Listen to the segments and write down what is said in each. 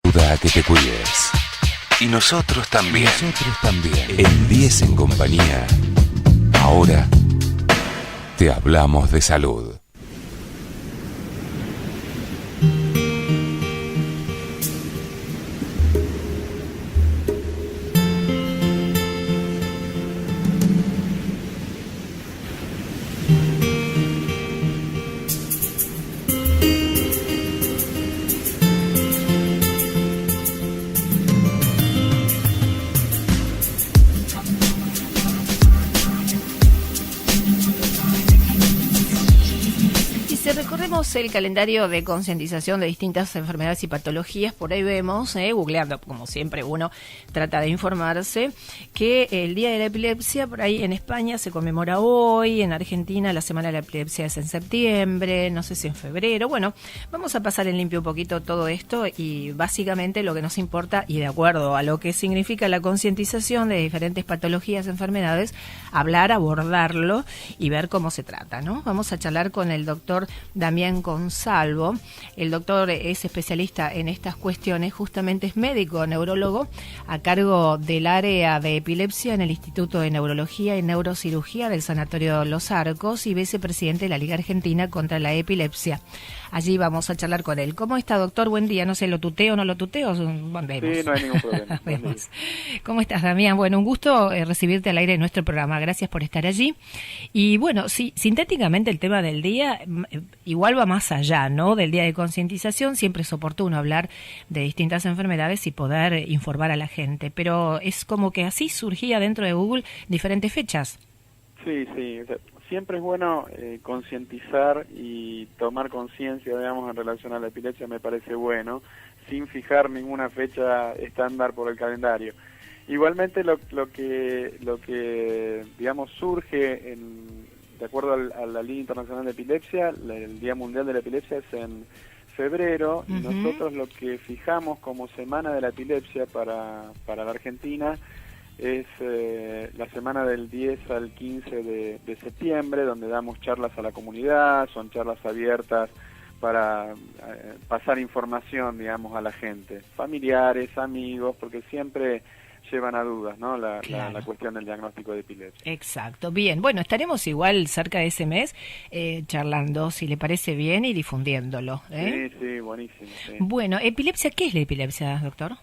ayuda a que te cuides. Y nosotros también. En 10 en compañía. Ahora te hablamos de salud. El calendario de concientización de distintas enfermedades y patologías, por ahí vemos, googleando, como siempre uno trata de informarse, que el Día de la Epilepsia, por ahí en España se conmemora hoy, en Argentina la Semana de la Epilepsia es en septiembre, no sé si en febrero. Bueno, vamos a pasar en limpio un poquito todo esto y básicamente lo que nos importa, y de acuerdo a lo que significa la concientización de diferentes patologías, enfermedades, hablar, abordarlo y ver cómo se trata, ¿no? Vamos a charlar con el doctor Damián Consalvo. El doctor es especialista en estas cuestiones, justamente es médico neurólogo a cargo del área de epilepsia en el Instituto de Neurología y Neurocirugía del Sanatorio Los Arcos y vicepresidente de la Liga Argentina contra la Epilepsia. Allí vamos a charlar con él. ¿Cómo está, doctor? Buen día. No sé, ¿lo tuteo o no lo tuteo? Bueno, vemos. Sí, no hay ningún problema. Vemos. ¿Cómo estás, Damián? Bueno, un gusto recibirte al aire de nuestro programa. Gracias por estar allí. Y bueno, sí, sintéticamente el tema del día igual va más allá, ¿no? Del día de concientización. Siempre es oportuno hablar de distintas enfermedades y poder informar a la gente. Pero es como que así surgía dentro de Google diferentes fechas. Sí. Siempre es bueno concientizar y tomar conciencia, digamos, en relación a la epilepsia, me parece bueno, sin fijar ninguna fecha estándar por el calendario. Igualmente lo que digamos surge de acuerdo a la Liga Internacional de Epilepsia, el Día Mundial de la Epilepsia es en febrero, y nosotros lo que fijamos como Semana de la Epilepsia para la Argentina es la semana del 10 al 15 de septiembre, donde damos charlas a la comunidad, son charlas abiertas para pasar información, digamos, a la gente, familiares, amigos, porque siempre llevan a dudas, ¿no? La cuestión del diagnóstico de epilepsia. Exacto, bien. Bueno, estaremos igual cerca de ese mes charlando, si le parece bien, y difundiéndolo. Sí, buenísimo. Sí. Bueno, epilepsia, ¿qué es la epilepsia, doctor?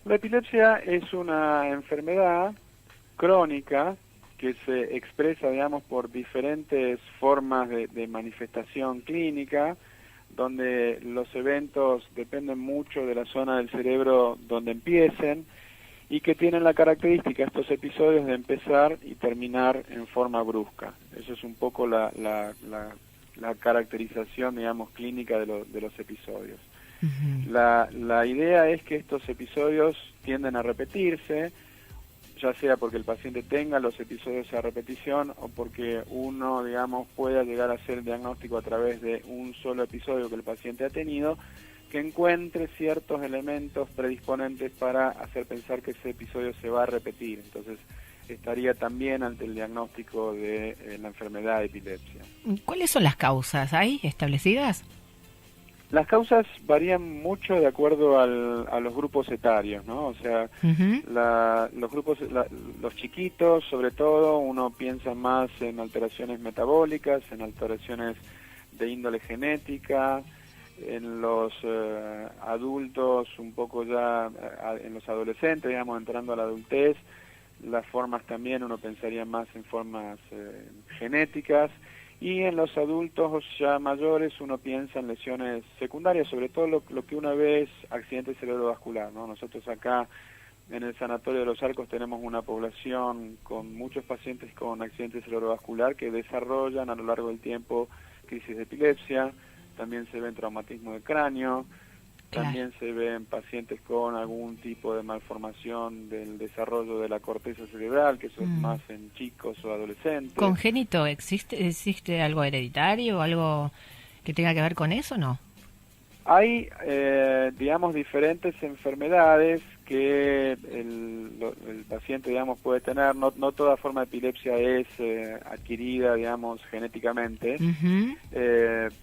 La epilepsia es una enfermedad crónica que se expresa, digamos, por diferentes formas de manifestación clínica, donde los eventos dependen mucho de la zona del cerebro donde empiecen y que tienen la característica, estos episodios, de empezar y terminar en forma brusca. Eso es un poco la caracterización, digamos, clínica de los episodios. La idea es que estos episodios tienden a repetirse, ya sea porque el paciente tenga los episodios a repetición o porque uno, digamos, pueda llegar a hacer el diagnóstico a través de un solo episodio que el paciente ha tenido, que encuentre ciertos elementos predisponentes para hacer pensar que ese episodio se va a repetir. Entonces, estaría también ante el diagnóstico de la enfermedad de epilepsia. ¿Cuáles son las causas? ¿Hay establecidas? Las causas varían mucho de acuerdo a los grupos etarios, ¿no? O sea, los chiquitos, sobre todo, uno piensa más en alteraciones metabólicas, en alteraciones de índole genética, en los adultos, un poco ya en los adolescentes, digamos, entrando a la adultez, las formas también uno pensaría más en formas genéticas. Y en los adultos ya mayores uno piensa en lesiones secundarias, sobre todo lo que uno ve es accidente cerebrovascular, ¿no? Nosotros acá en el Sanatorio de Los Arcos tenemos una población con muchos pacientes con accidente cerebrovascular que desarrollan a lo largo del tiempo crisis de epilepsia, también se ven traumatismo de cráneo, también se ven pacientes con algún tipo de malformación del desarrollo de la corteza cerebral, que eso es más en chicos o adolescentes. ¿Congénito existe algo hereditario o algo que tenga que ver con eso, no? Hay, digamos, diferentes enfermedades que el paciente, digamos, puede tener. No toda forma de epilepsia es adquirida, digamos, genéticamente,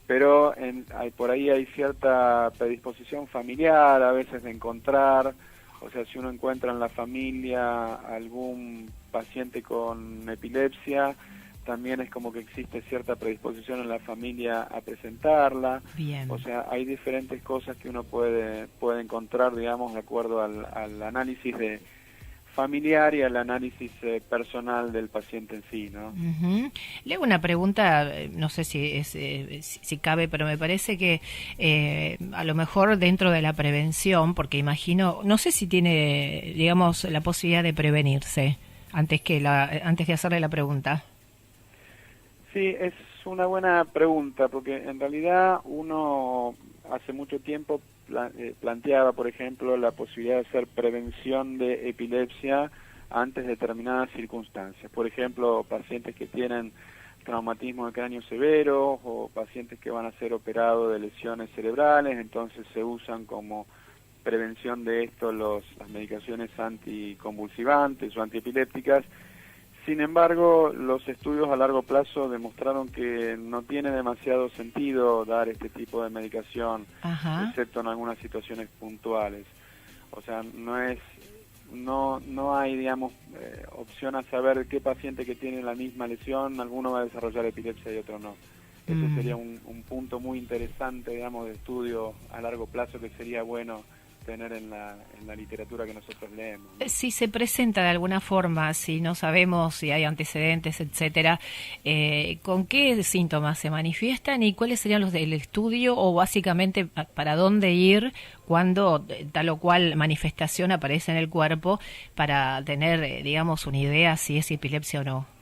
pero por ahí hay cierta predisposición familiar, a veces de encontrar, o sea, si uno encuentra en la familia algún paciente con epilepsia, también es como que existe cierta predisposición en la familia a presentarla. Bien. O sea, hay diferentes cosas que uno puede encontrar, digamos, de acuerdo al análisis familiar y al análisis personal del paciente en sí, ¿no? Le hago una pregunta, no sé si si cabe, pero me parece que a lo mejor dentro de la prevención, porque imagino, no sé si tiene, digamos, la posibilidad de prevenirse antes de hacerle la pregunta. Sí, es una buena pregunta, porque en realidad uno hace mucho tiempo planteaba, por ejemplo, la posibilidad de hacer prevención de epilepsia antes de determinadas circunstancias. Por ejemplo, pacientes que tienen traumatismo de cráneo severo o pacientes que van a ser operados de lesiones cerebrales, entonces se usan como prevención de esto las medicaciones anticonvulsivantes o antiepilépticas. Sin embargo, los estudios a largo plazo demostraron que no tiene demasiado sentido dar este tipo de medicación, excepto en algunas situaciones puntuales. O sea, no hay, digamos, opción a saber qué paciente que tiene la misma lesión, alguno va a desarrollar epilepsia y otro no. Ese sería un punto muy interesante, digamos, de estudio a largo plazo que sería bueno tener en la literatura que nosotros leemos, ¿no? Si se presenta de alguna forma, si no sabemos si hay antecedentes, etcétera, ¿con qué síntomas se manifiestan y cuáles serían los del estudio o básicamente para dónde ir cuando tal o cual manifestación aparece en el cuerpo para tener, digamos, una idea si es epilepsia o no?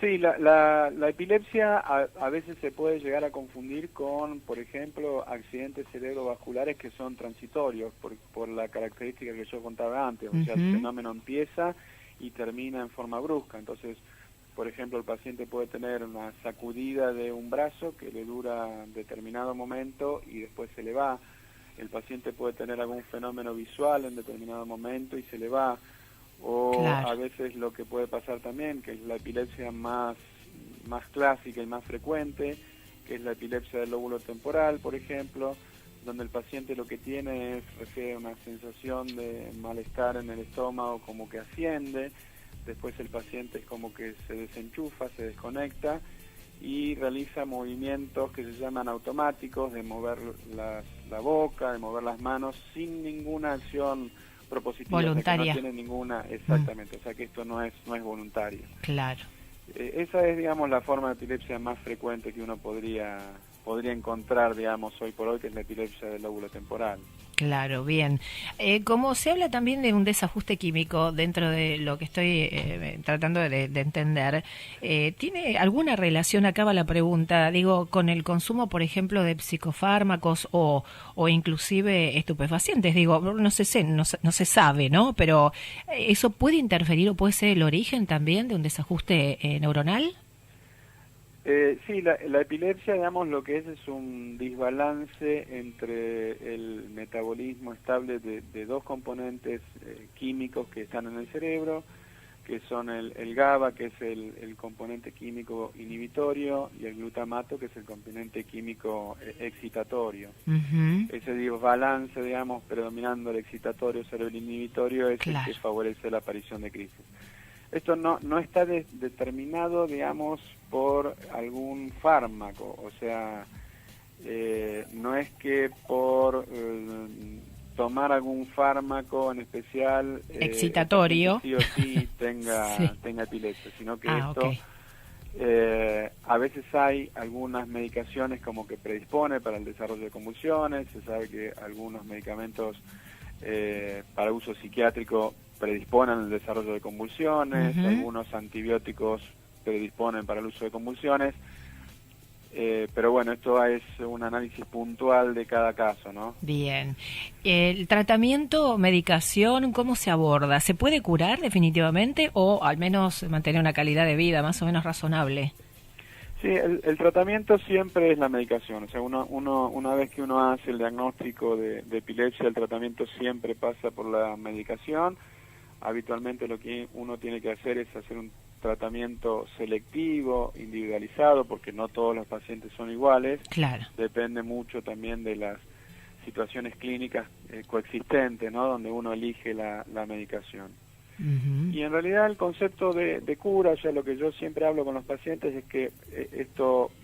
Sí, la epilepsia a veces se puede llegar a confundir con, por ejemplo, accidentes cerebrovasculares que son transitorios por la característica que yo contaba antes. O sea, el fenómeno empieza y termina en forma brusca. Entonces, por ejemplo, el paciente puede tener una sacudida de un brazo que le dura determinado momento y después se le va. El paciente puede tener algún fenómeno visual en determinado momento y se le va. O claro. A veces lo que puede pasar también, que es la epilepsia más clásica y más frecuente, que es la epilepsia del lóbulo temporal, por ejemplo, donde el paciente lo que tiene refiere una sensación de malestar en el estómago, como que asciende, después el paciente es como que se desenchufa, se desconecta y realiza movimientos que se llaman automáticos, de mover la boca, de mover las manos sin ninguna acción propositiva, voluntaria. O sea, que no tiene ninguna, exactamente, o sea que esto no es voluntario. Claro. Esa es, digamos, la forma de epilepsia más frecuente que uno podría encontrar, digamos, hoy por hoy, que es la epilepsia del lóbulo temporal. Claro, bien. Como se habla también de un desajuste químico dentro de lo que estoy tratando de entender, ¿tiene alguna relación, acaba la pregunta, digo, con el consumo, por ejemplo, de psicofármacos o inclusive estupefacientes? Digo, no se sabe, ¿no? Pero ¿eso puede interferir o puede ser el origen también de un desajuste neuronal? Sí, la epilepsia, digamos, lo que es un desbalance entre el metabolismo estable de dos componentes químicos que están en el cerebro, que son el GABA, que es el componente químico inhibitorio, y el glutamato, que es el componente químico excitatorio. Ese desbalance, digamos, predominando el excitatorio sobre el inhibitorio, es el que favorece la aparición de crisis. Esto no está determinado, digamos, por algún fármaco, o sea, no es que por tomar algún fármaco en especial excitatorio sí o sí tenga epilepsia, sino que esto a veces hay algunas medicaciones como que predispone para el desarrollo de convulsiones. Se sabe que algunos medicamentos para uso psiquiátrico predisponen al desarrollo de convulsiones, algunos antibióticos predisponen para el uso de convulsiones, pero bueno, esto es un análisis puntual de cada caso, ¿no? Bien. ¿El tratamiento, medicación, cómo se aborda? ¿Se puede curar definitivamente o al menos mantener una calidad de vida más o menos razonable? Sí, el tratamiento siempre es la medicación. O sea, una vez que uno hace el diagnóstico de epilepsia, el tratamiento siempre pasa por la medicación. Habitualmente lo que uno tiene que hacer es hacer un tratamiento selectivo, individualizado, porque no todos los pacientes son iguales. Claro. Depende mucho también de las situaciones clínicas coexistentes, ¿no? Donde uno elige la medicación. Uh-huh. Y en realidad el concepto de cura, o sea, lo que yo siempre hablo con los pacientes es que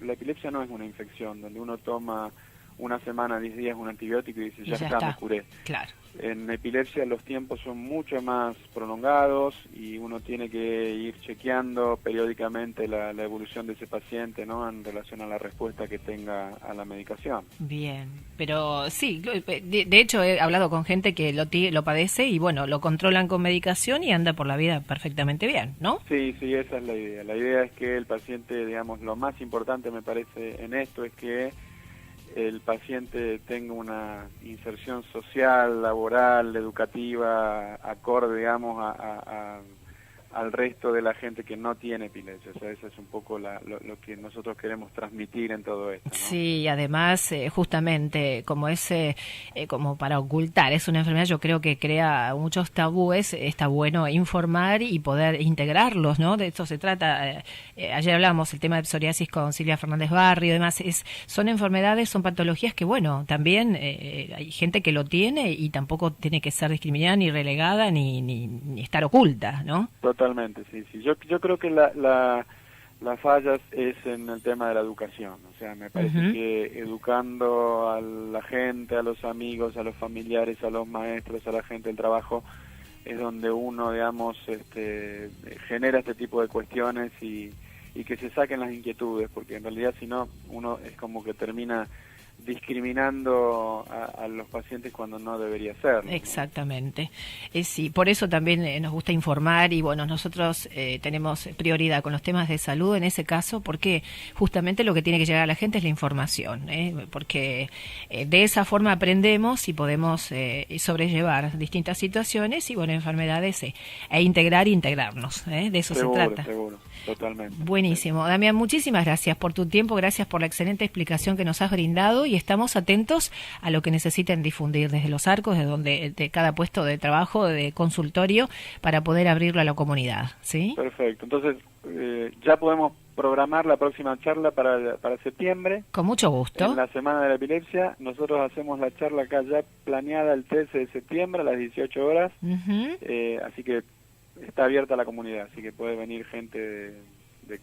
la epilepsia no es una infección, donde uno toma una semana, 10 días un antibiótico y dice, ya está, me curé. Claro. En epilepsia los tiempos son mucho más prolongados y uno tiene que ir chequeando periódicamente la evolución de ese paciente, ¿no? En relación a la respuesta que tenga a la medicación. Bien, pero sí, de hecho he hablado con gente que lo padece y bueno, lo controlan con medicación y anda por la vida perfectamente bien, ¿no? Sí, esa es la idea. La idea es que el paciente, digamos, lo más importante me parece en esto es que el paciente tenga una inserción social, laboral, educativa, acorde, digamos, al resto de la gente que no tiene epilepsia. O sea, eso es un poco lo que nosotros queremos transmitir en todo esto, ¿no? Sí, además, justamente, como como para ocultar, es una enfermedad, yo creo que crea muchos tabúes, está bueno informar y poder integrarlos, ¿no? De esto se trata. Ayer hablábamos el tema de psoriasis con Silvia Fernández Barrio y demás. Son enfermedades, son patologías que, bueno, también hay gente que lo tiene y tampoco tiene que ser discriminada ni relegada ni estar oculta, ¿no? Totalmente, sí. Yo creo que la falla es en el tema de la educación. O sea, me parece uh-huh. que educando a la gente, a los amigos, a los familiares, a los maestros, a la gente del trabajo, es donde uno, digamos, genera este tipo de cuestiones y que se saquen las inquietudes, porque en realidad si no, uno es como que termina discriminando a los pacientes cuando no debería ser, ¿no? Exactamente. Sí, por eso también nos gusta informar y bueno, nosotros tenemos prioridad con los temas de salud en ese caso, porque justamente lo que tiene que llegar a la gente es la información, porque de esa forma aprendemos y podemos sobrellevar distintas situaciones y bueno, enfermedades e integrarnos, de eso seguro, se trata. Seguro, totalmente. Buenísimo. Damián, muchísimas gracias por tu tiempo, gracias por la excelente explicación que nos has brindado y estamos atentos a lo que necesiten difundir desde Los Arcos, de cada puesto de trabajo, de consultorio, para poder abrirlo a la comunidad, ¿sí? Perfecto. Entonces, ya podemos programar la próxima charla para septiembre. Con mucho gusto. En la Semana de la Epilepsia, nosotros hacemos la charla acá ya planeada el 13 de septiembre a las 18 horas, uh-huh. Así que está abierta a la comunidad, así que puede venir gente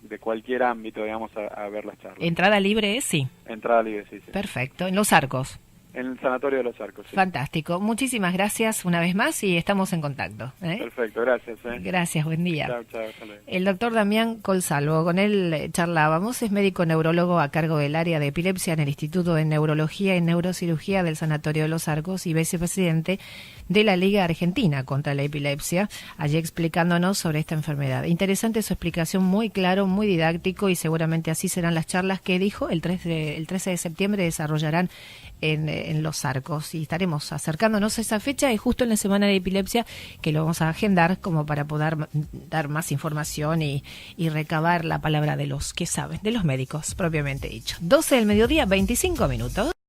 de cualquier ámbito, digamos, a ver las charlas. ¿Entrada libre es? Sí. Entrada libre, sí. Perfecto. ¿En Los Arcos? En el Sanatorio de Los Arcos, sí. Fantástico. Muchísimas gracias una vez más y estamos en contacto. Perfecto, gracias. Gracias, buen día. Chao. El doctor Damián Colsalvo, con él charlábamos, es médico neurólogo a cargo del área de epilepsia en el Instituto de Neurología y Neurocirugía del Sanatorio de Los Arcos y vicepresidente de la Liga Argentina contra la Epilepsia, allí explicándonos sobre esta enfermedad. Interesante su explicación, muy claro, muy didáctico y seguramente así serán las charlas que dijo el 13 de septiembre desarrollarán en Los Arcos y estaremos acercándonos a esa fecha y justo en la Semana de Epilepsia que lo vamos a agendar como para poder dar más información y recabar la palabra de los que saben, de los médicos propiamente dicho. 12 del mediodía, 25 minutos.